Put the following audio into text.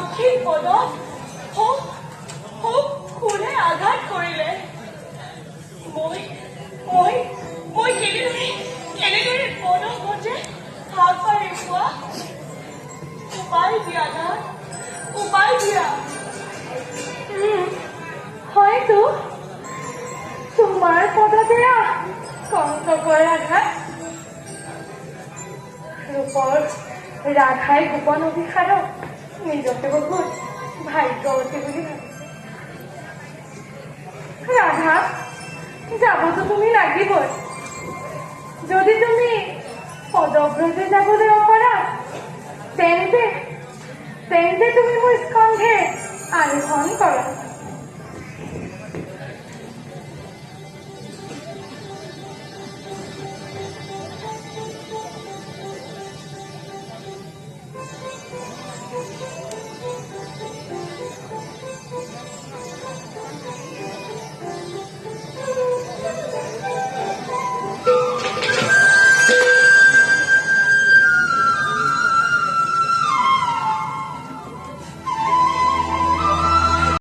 দক্ষিণ পদত খুনে আঘাত কৰিলে। মই কেনেদৰে পদক গজে হাত পাৰি পোৱা? উপায় দিয়া না, উপায় দিয়া। হয়তো তোমাৰ পদতেৰা কংসকৰ আঘাত। ৰূপৰ ৰাধাই গোপন অভিসাৰক নিজকে বহুত ভাগ্যৱতী বুলি ভাবিছে। ৰাধা, যাবতো তুমি লাগিবই। যদি তুমি পদব্ৰজে যাবলৈ অপাৰা, তেন্তে তুমি মোৰ স্কন্ধে আৰোহণ কৰা।